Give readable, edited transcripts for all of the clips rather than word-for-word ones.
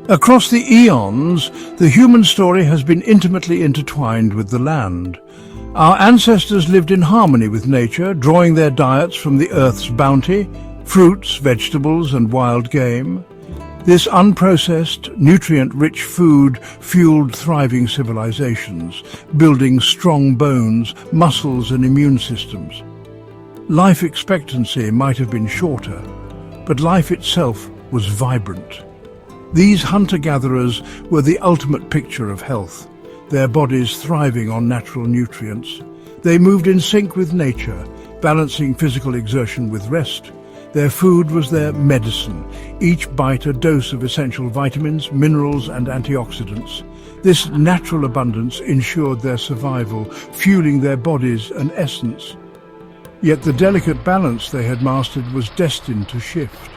Across the eons, the human story has been intimately intertwined with the land. Our ancestors lived in harmony with nature, drawing their diets from the earth's bounty, fruits, vegetables, and wild game. This unprocessed, nutrient-rich food fueled thriving civilizations, building strong bones, muscles, and immune systems. Life expectancy might have been shorter, but life itself was vibrant. These hunter-gatherers were the ultimate picture of health, their bodies thriving on natural nutrients. They moved in sync with nature, balancing physical exertion with rest. Their food was their medicine, each bite a dose of essential vitamins, minerals, and antioxidants. This natural abundance ensured their survival, fueling their bodies and essence. Yet the delicate balance they had mastered was destined to shift.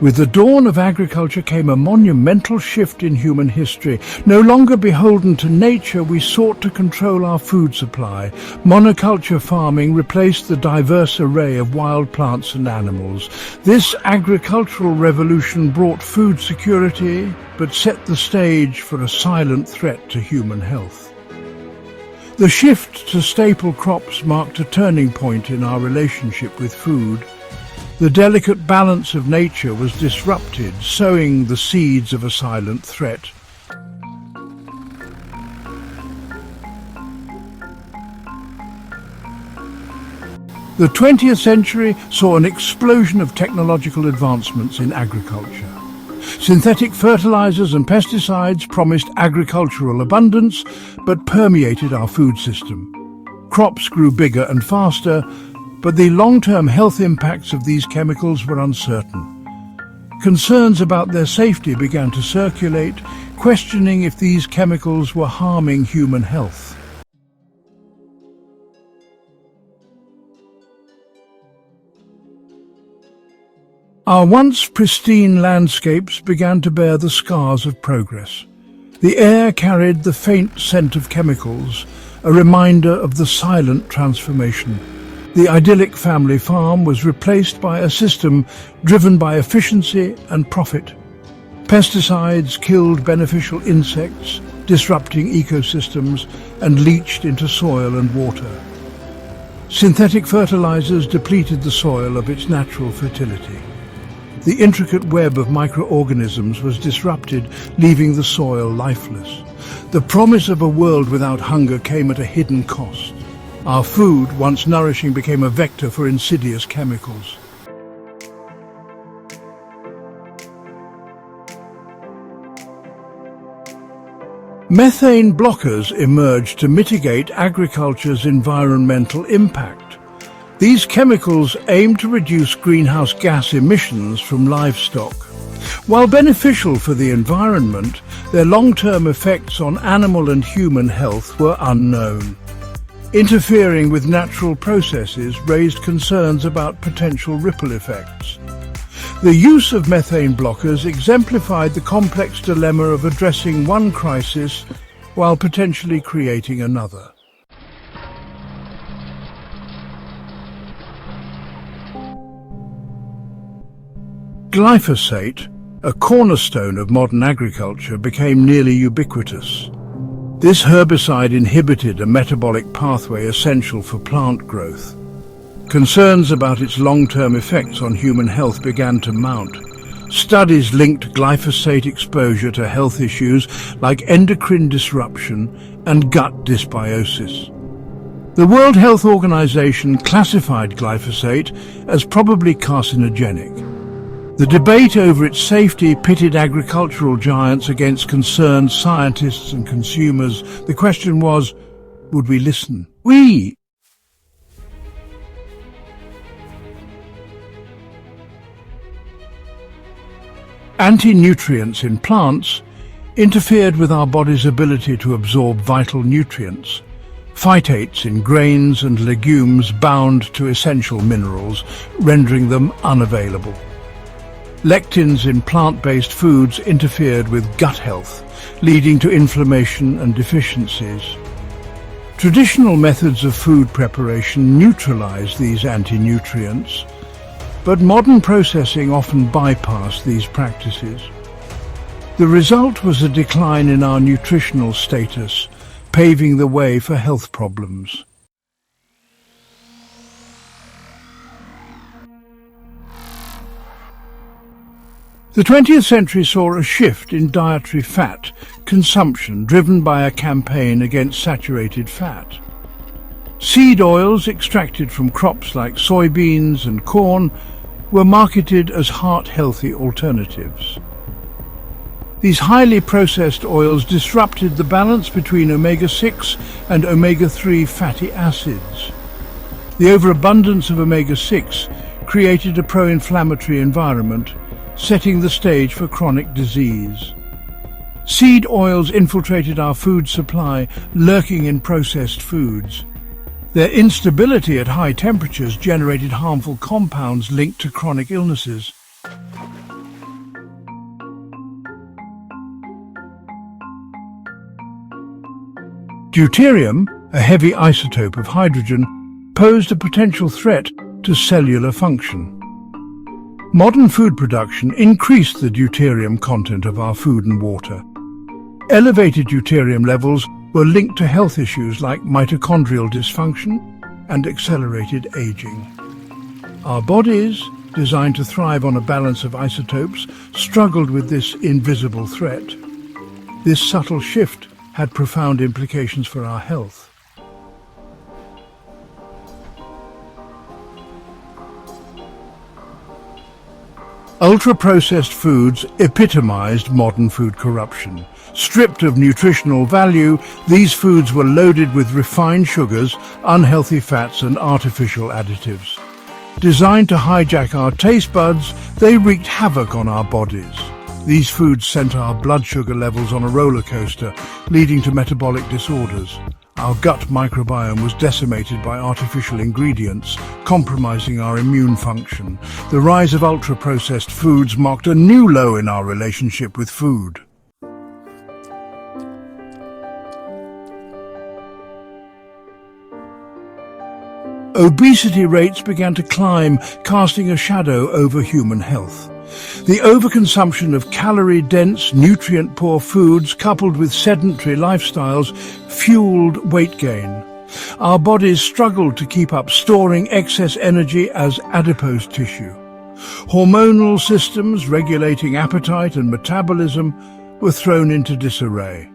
With the dawn of agriculture came a monumental shift in human history. No longer beholden to nature, we sought to control our food supply. Monoculture farming replaced the diverse array of wild plants and animals. This agricultural revolution brought food security, but set the stage for a silent threat to human health. The shift to staple crops marked a turning point in our relationship with food. The delicate balance of nature was disrupted, sowing the seeds of a silent threat. The 20th century saw an explosion of technological advancements in agriculture. Synthetic fertilizers and pesticides promised agricultural abundance, but permeated our food system. Crops grew bigger and faster, but the long-term health impacts of these chemicals were uncertain. Concerns about their safety began to circulate, questioning if these chemicals were harming human health. Our once pristine landscapes began to bear the scars of progress. The air carried the faint scent of chemicals, a reminder of the silent transformation. The idyllic family farm was replaced by a system driven by efficiency and profit. Pesticides killed beneficial insects, disrupting ecosystems, and leached into soil and water. Synthetic fertilizers depleted the soil of its natural fertility. The intricate web of microorganisms was disrupted, leaving the soil lifeless. The promise of a world without hunger came at a hidden cost. Our food, once nourishing, became a vector for insidious chemicals. Methane blockers emerged to mitigate agriculture's environmental impact. These chemicals aim to reduce greenhouse gas emissions from livestock. While beneficial for the environment, their long-term effects on animal and human health were unknown. Interfering with natural processes raised concerns about potential ripple effects. The use of methane blockers exemplified the complex dilemma of addressing one crisis while potentially creating another. Glyphosate, a cornerstone of modern agriculture, became nearly ubiquitous. This herbicide inhibited a metabolic pathway essential for plant growth. Concerns about its long-term effects on human health began to mount. Studies linked glyphosate exposure to health issues like endocrine disruption and gut dysbiosis. The World Health Organization classified glyphosate as probably carcinogenic. The debate over its safety pitted agricultural giants against concerned scientists and consumers. The question was, would we listen? Anti-nutrients in plants interfered with our body's ability to absorb vital nutrients. Phytates in grains and legumes bound to essential minerals, rendering them unavailable. Lectins in plant-based foods interfered with gut health, leading to inflammation and deficiencies. Traditional methods of food preparation neutralize these anti-nutrients, but modern processing often bypassed these practices. The result was a decline in our nutritional status, paving the way for health problems. The 20th century saw a shift in dietary fat consumption driven by a campaign against saturated fat. Seed oils extracted from crops like soybeans and corn were marketed as heart-healthy alternatives. These highly processed oils disrupted the balance between omega-6 and omega-3 fatty acids. The overabundance of omega-6 created a pro-inflammatory environment, setting the stage for chronic disease. Seed oils infiltrated our food supply, lurking in processed foods. Their instability at high temperatures generated harmful compounds linked to chronic illnesses. Deuterium, a heavy isotope of hydrogen, posed a potential threat to cellular function. Modern food production increased the deuterium content of our food and water. Elevated deuterium levels were linked to health issues like mitochondrial dysfunction and accelerated aging. Our bodies, designed to thrive on a balance of isotopes, struggled with this invisible threat. This subtle shift had profound implications for our health. Ultra-processed foods epitomized modern food corruption. Stripped of nutritional value, these foods were loaded with refined sugars, unhealthy fats and artificial additives. Designed to hijack our taste buds, they wreaked havoc on our bodies. These foods sent our blood sugar levels on a roller coaster, leading to metabolic disorders. Our gut microbiome was decimated by artificial ingredients, compromising our immune function. The rise of ultra-processed foods marked a new low in our relationship with food. Obesity rates began to climb, casting a shadow over human health. The overconsumption of calorie-dense, nutrient-poor foods coupled with sedentary lifestyles fueled weight gain. Our bodies struggled to keep up, storing excess energy as adipose tissue. Hormonal systems regulating appetite and metabolism were thrown into disarray.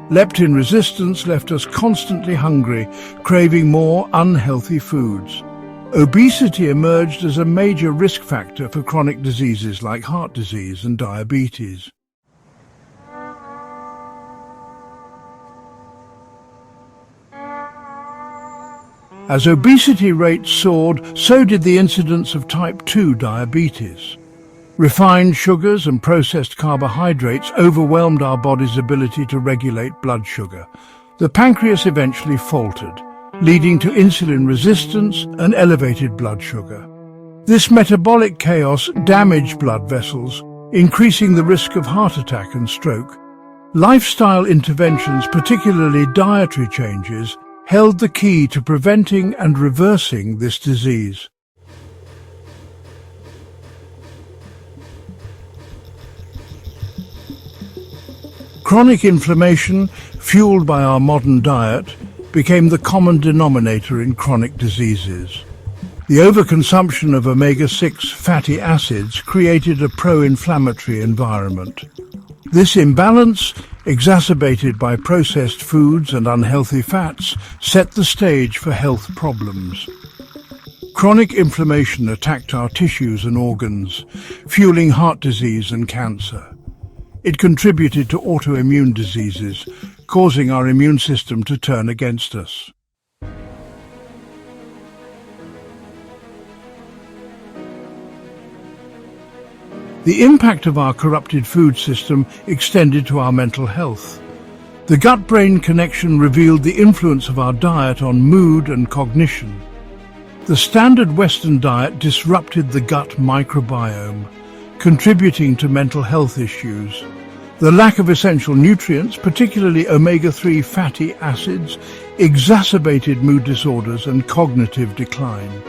Leptin resistance left us constantly hungry, craving more unhealthy foods. Obesity emerged as a major risk factor for chronic diseases like heart disease and diabetes. As obesity rates soared, so did the incidence of type 2 diabetes. Refined sugars and processed carbohydrates overwhelmed our body's ability to regulate blood sugar. The pancreas eventually faltered, leading to insulin resistance and elevated blood sugar. This metabolic chaos damaged blood vessels, increasing the risk of heart attack and stroke. Lifestyle interventions, particularly dietary changes, held the key to preventing and reversing this disease. Chronic inflammation, fueled by our modern diet, became the common denominator in chronic diseases. The overconsumption of omega-6 fatty acids created a pro-inflammatory environment. This imbalance, exacerbated by processed foods and unhealthy fats, set the stage for health problems. Chronic inflammation attacked our tissues and organs, fueling heart disease and cancer. It contributed to autoimmune diseases, causing our immune system to turn against us. The impact of our corrupted food system extended to our mental health. The gut-brain connection revealed the influence of our diet on mood and cognition. The standard Western diet disrupted the gut microbiome, contributing to mental health issues. The lack of essential nutrients, particularly omega-3 fatty acids, exacerbated mood disorders and cognitive decline.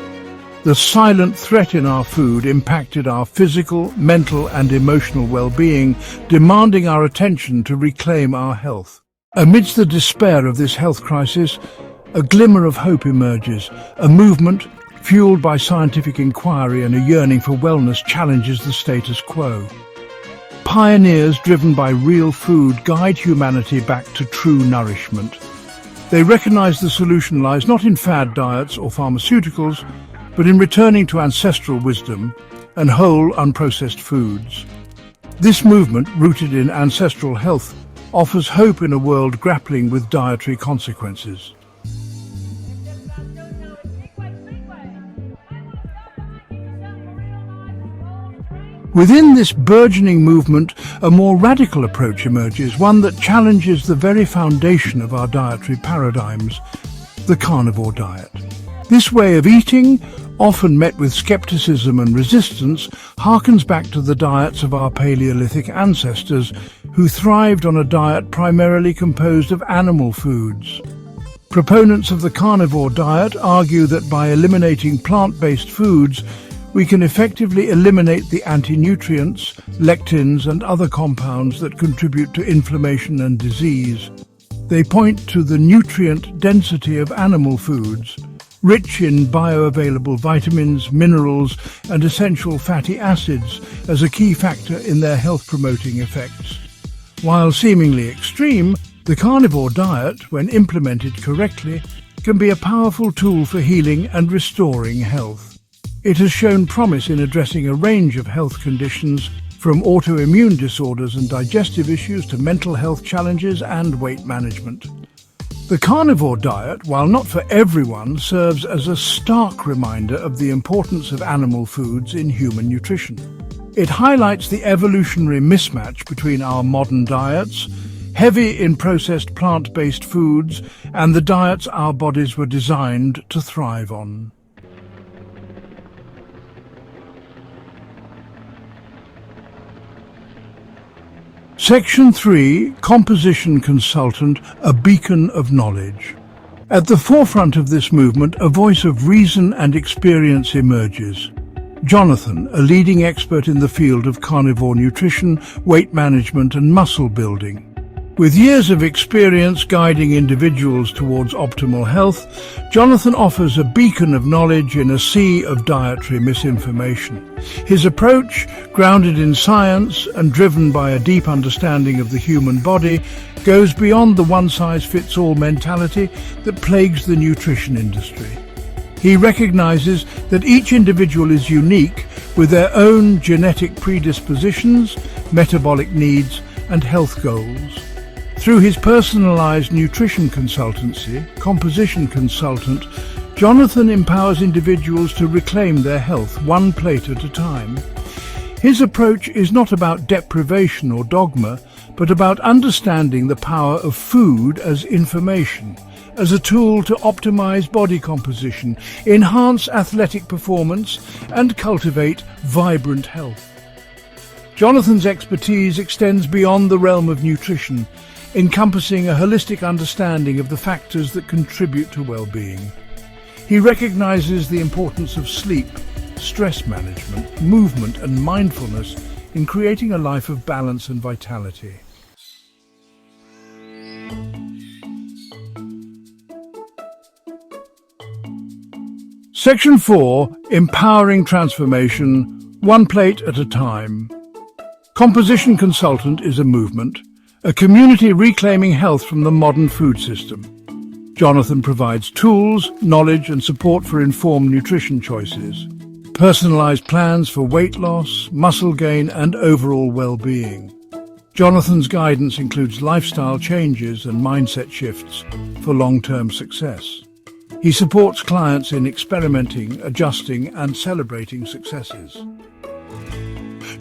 The silent threat in our food impacted our physical, mental and emotional well-being, demanding our attention to reclaim our health. Amidst the despair of this health crisis, a glimmer of hope emerges. A movement, fueled by scientific inquiry and a yearning for wellness, challenges the status quo. Pioneers driven by real food guide humanity back to true nourishment. They recognize the solution lies not in fad diets or pharmaceuticals, but in returning to ancestral wisdom and whole, unprocessed foods. This movement, rooted in ancestral health, offers hope in a world grappling with dietary consequences. Within this burgeoning movement, a more radical approach emerges, one that challenges the very foundation of our dietary paradigms, the carnivore diet. This way of eating, often met with skepticism and resistance, harkens back to the diets of our Paleolithic ancestors, who thrived on a diet primarily composed of animal foods. Proponents of the carnivore diet argue that by eliminating plant-based foods, we can effectively eliminate the anti-nutrients, lectins and other compounds that contribute to inflammation and disease. They point to the nutrient density of animal foods, rich in bioavailable vitamins, minerals and essential fatty acids, as a key factor in their health-promoting effects. While seemingly extreme, the carnivore diet, when implemented correctly, can be a powerful tool for healing and restoring health. It has shown promise in addressing a range of health conditions, from autoimmune disorders and digestive issues to mental health challenges and weight management. The carnivore diet, while not for everyone, serves as a stark reminder of the importance of animal foods in human nutrition. It highlights the evolutionary mismatch between our modern diets, heavy in processed plant-based foods, and the diets our bodies were designed to thrive on. Section 3, Composition Consultant, a beacon of knowledge. At the forefront of this movement, a voice of reason and experience emerges. Jonathan, a leading expert in the field of carnivore nutrition, weight management and muscle building. With years of experience guiding individuals towards optimal health, Jonathan offers a beacon of knowledge in a sea of dietary misinformation. His approach, grounded in science and driven by a deep understanding of the human body, goes beyond the one-size-fits-all mentality that plagues the nutrition industry. He recognizes that each individual is unique, with their own genetic predispositions, metabolic needs and health goals. Through his personalized nutrition consultancy, Composition Consultant, Jonathan empowers individuals to reclaim their health one plate at a time. His approach is not about deprivation or dogma, but about understanding the power of food as information, as a tool to optimize body composition, enhance athletic performance, and cultivate vibrant health. Jonathan's expertise extends beyond the realm of nutrition, encompassing a holistic understanding of the factors that contribute to well-being. He recognizes the importance of sleep, stress management, movement and mindfulness in creating a life of balance and vitality. Section 4, Empowering Transformation, one plate at a time. Composition Consultant is a movement, a community reclaiming health from the modern food system. Jonathan provides tools, knowledge and support for informed nutrition choices, personalized plans for weight loss, muscle gain and overall well-being. Jonathan's guidance includes lifestyle changes and mindset shifts for long-term success. He supports clients in experimenting, adjusting and celebrating successes.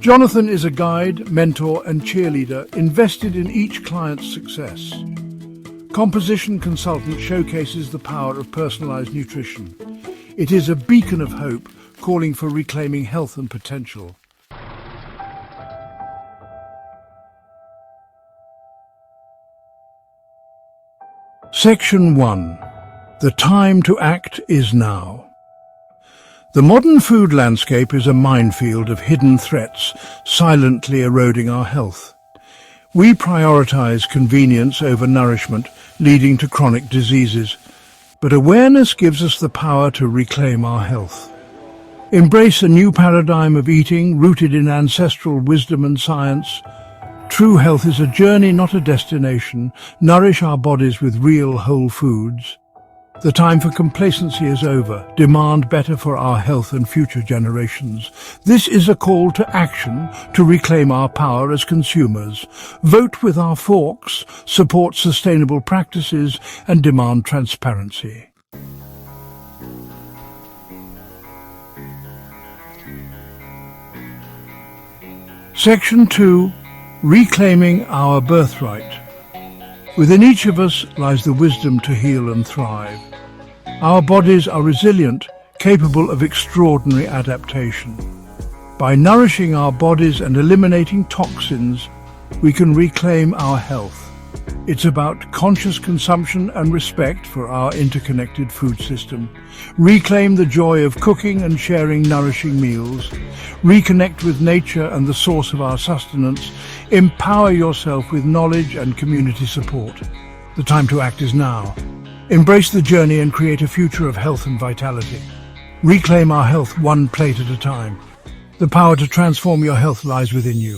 Jonathan is a guide, mentor and cheerleader invested in each client's success. Composition Consultant showcases the power of personalized nutrition. It is a beacon of hope, calling for reclaiming health and potential. Section 1. The time to act is now. The modern food landscape is a minefield of hidden threats, silently eroding our health. We prioritize convenience over nourishment, leading to chronic diseases. But awareness gives us the power to reclaim our health. Embrace a new paradigm of eating rooted in ancestral wisdom and science. True health is a journey, not a destination. Nourish our bodies with real whole foods. The time for complacency is over. Demand better for our health and future generations. This is a call to action to reclaim our power as consumers. Vote with our forks, support sustainable practices, and demand transparency. Section 2. Reclaiming our birthright. Within each of us lies the wisdom to heal and thrive. Our bodies are resilient, capable of extraordinary adaptation. By nourishing our bodies and eliminating toxins, we can reclaim our health. It's about conscious consumption and respect for our interconnected food system. Reclaim the joy of cooking and sharing nourishing meals. Reconnect with nature and the source of our sustenance. Empower yourself with knowledge and community support. The time to act is now. Embrace the journey and create a future of health and vitality. Reclaim our health one plate at a time. The power to transform your health lies within you.